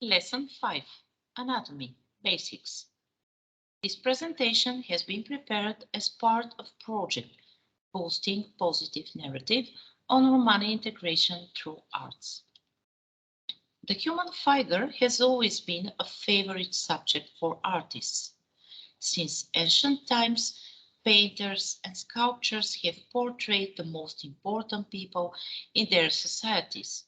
Lesson 5. Anatomy Basics. This presentation has been prepared as part of project Boosting Positive Narrative on Romani Integration Through Arts. The human figure has always been a favorite subject for artists. Since ancient times, painters and sculptors have portrayed the most important people in their societies: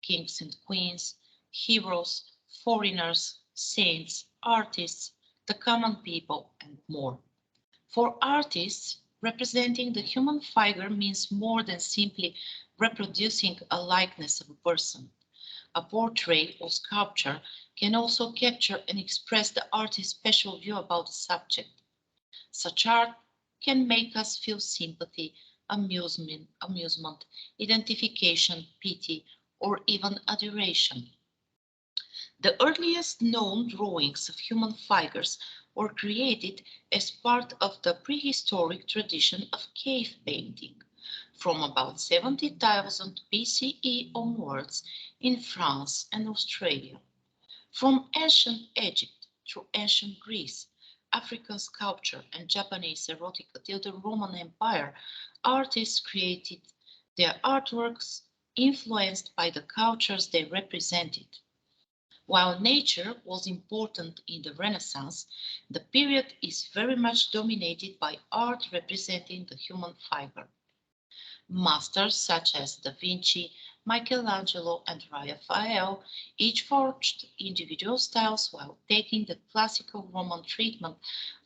kings and queens, heroes, foreigners, saints, artists, the common people, and more. For artists, representing the human figure means more than simply reproducing a likeness of a person. A portrait or sculpture can also capture and express the artist's special view about the subject. Such art can make us feel sympathy, amusement, identification, pity, or even adoration. The earliest known drawings of human figures were created as part of the prehistoric tradition of cave painting, from about 70,000 BCE onwards in France and Australia. From ancient Egypt through ancient Greece, African sculpture, and Japanese erotica till the Roman Empire, artists created their artworks influenced by the cultures they represented. While nature was important in the Renaissance, the period is very much dominated by art representing the human fiber. Masters such as Da Vinci, Michelangelo, and Raphael each forged individual styles while taking the classical Roman treatment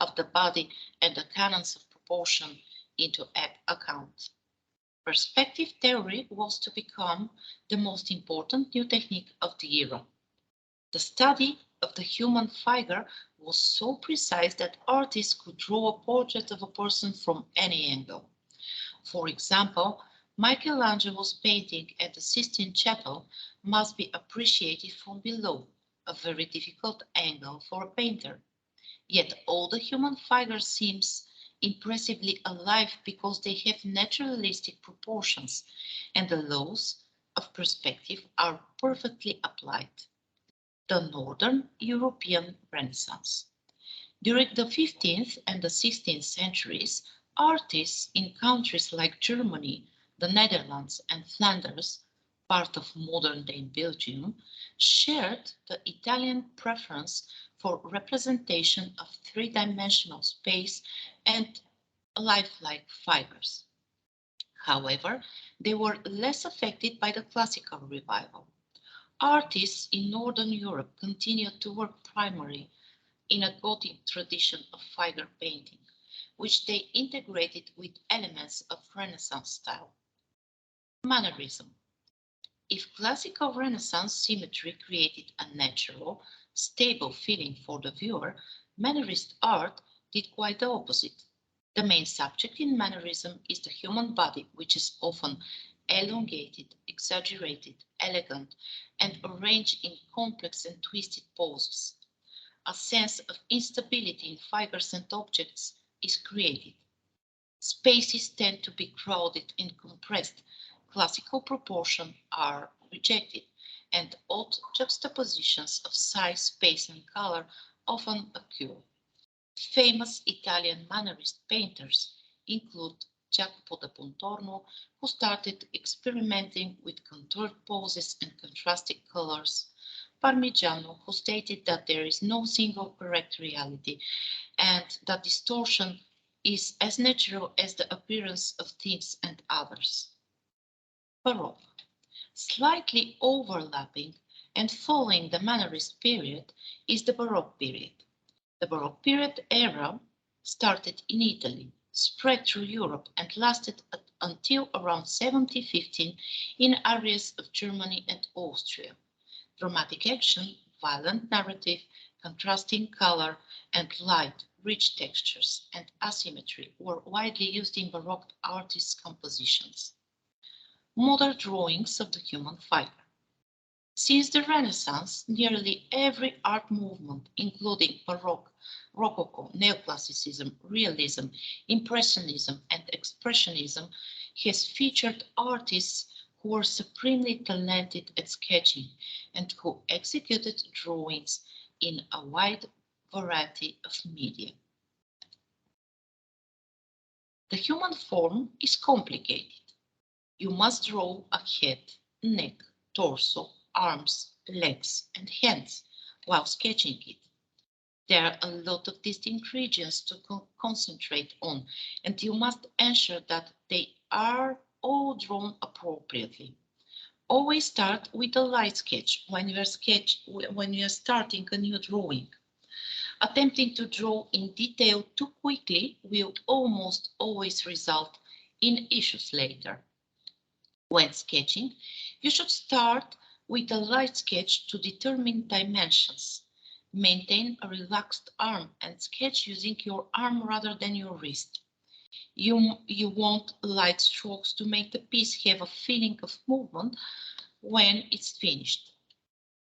of the body and the canons of proportion into account. Perspective theory was to become the most important new technique of the era. The study of the human figure was so precise that artists could draw a portrait of a person from any angle. For example, Michelangelo's painting at the Sistine Chapel must be appreciated from below, a very difficult angle for a painter. Yet all the human figure seems impressively alive because they have naturalistic proportions, and the laws of perspective are perfectly applied. The Northern European Renaissance. During the 15th and the 16th centuries, artists in countries like Germany, the Netherlands, and Flanders, part of modern-day Belgium, shared the Italian preference for representation of three-dimensional space and lifelike fibers. However, they were less affected by the classical revival. Artists in Northern Europe continued to work primarily in a Gothic tradition of figure painting, which they integrated with elements of Renaissance style. Mannerism. If classical Renaissance symmetry created a natural, stable feeling for the viewer, Mannerist art did quite the opposite. The main subject in Mannerism is the human body, which is often elongated, exaggerated, elegant, and arranged in complex and twisted poses. A sense of instability in figures and objects is created. Spaces tend to be crowded and compressed. Classical proportions are rejected, and odd juxtapositions of size, space, and color often occur. Famous Italian Mannerist painters include Jacopo da Pontormo, who started experimenting with contoured poses and contrasting colors; Parmigiano, who stated that there is no single correct reality and that distortion is as natural as the appearance of things and others. Baroque. Slightly overlapping and following the Mannerist period is the Baroque period. The Baroque period era started in Italy, spread through Europe, and lasted until around 1715 in areas of Germany and Austria. Dramatic action, violent narrative, contrasting color and light, rich textures, and asymmetry were widely used in Baroque artists' compositions. Modern drawings of the human figure. Since the Renaissance, nearly every art movement, including Baroque, Rococo, Neoclassicism, Realism, Impressionism, and Expressionism, has featured artists who were supremely talented at sketching and who executed drawings in a wide variety of media. The human form is complicated. You must draw a head, neck, torso, arms, legs, and hands while sketching it. There are a lot of distinct regions to concentrate on, and you must ensure that they are all drawn appropriately. Always start with a light sketch when you are starting a new drawing. Attempting to draw in detail too quickly will almost always result in issues later. When sketching, you should start with a light sketch to determine dimensions. Maintain a relaxed arm and sketch using your arm rather than your wrist. You want light strokes to make the piece have a feeling of movement when it's finished.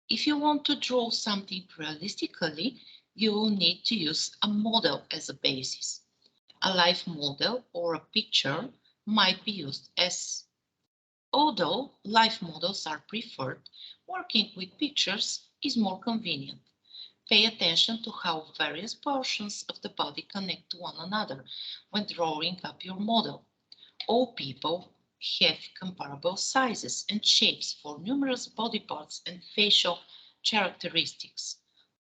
If you want to draw something realistically, you will need to use a model as a basis. A live model or a picture might be used as. Although live models are preferred, working with pictures is more convenient. Pay attention to how various portions of the body connect to one another when drawing up your model. All people have comparable sizes and shapes for numerous body parts and facial characteristics,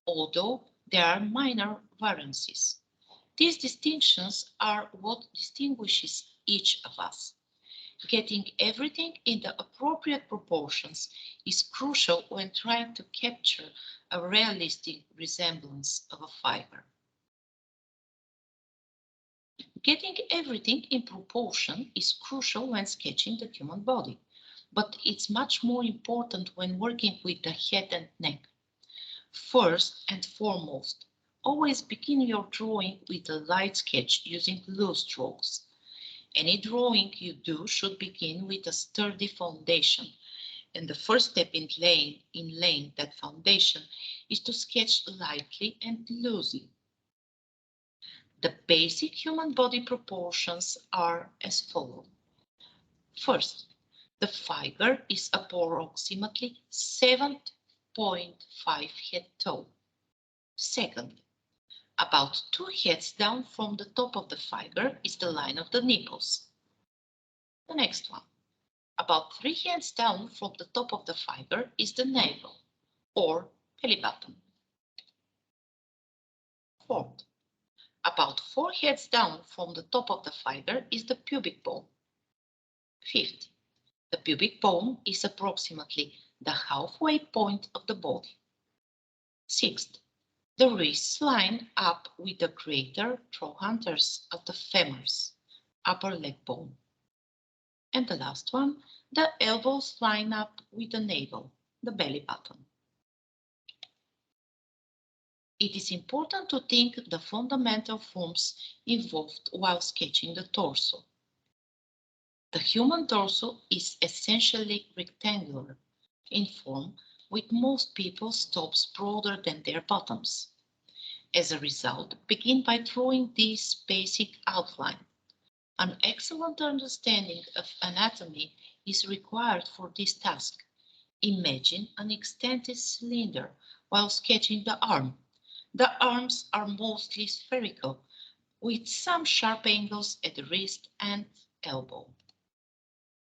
although there are minor variances. These distinctions are what distinguishes each of us. Getting everything in the appropriate proportions is crucial when trying to capture a realistic resemblance of a fiber. Getting everything in proportion is crucial when sketching the human body, but it's much more important when working with the head and neck. First and foremost, always begin your drawing with a light sketch using loose strokes. Any drawing you do should begin with a sturdy foundation, and the first step in laying that foundation is to sketch lightly and loosely. The basic human body proportions are as follows. First, the figure is approximately 7.5 head tall. Second, about 2 heads down from the top of the figure is the line of the nipples. The next one. About 3 heads down from the top of the figure is the navel, or belly button. Fourth, about 4 heads down from the top of the figure is the pubic bone. Fifth, the pubic bone is approximately the halfway point of the body. Sixth, the wrists line up with the greater trochanters of the femurs, upper leg bone. And the last one, the elbows line up with the navel, the belly button. It is important to think the fundamental forms involved while sketching the torso. The human torso is essentially rectangular in form, with most people's tops broader than their bottoms. As a result, begin by drawing this basic outline. An excellent understanding of anatomy is required for this task. Imagine an extended cylinder while sketching the arm. The arms are mostly spherical, with some sharp angles at the wrist and elbow.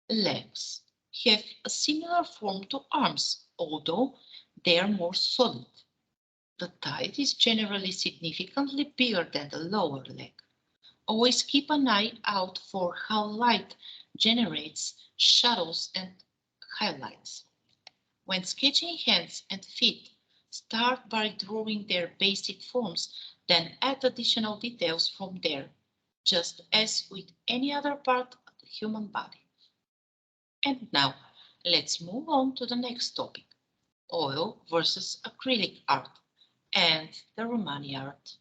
Legs have a similar form to arms, although they are more solid. The thigh is generally significantly bigger than the lower leg. Always keep an eye out for how light generates shadows and highlights. When sketching hands and feet, start by drawing their basic forms, then add additional details from there, just as with any other part of the human body. And now, let's move on to the next topic, oil versus acrylic art and the Romani art.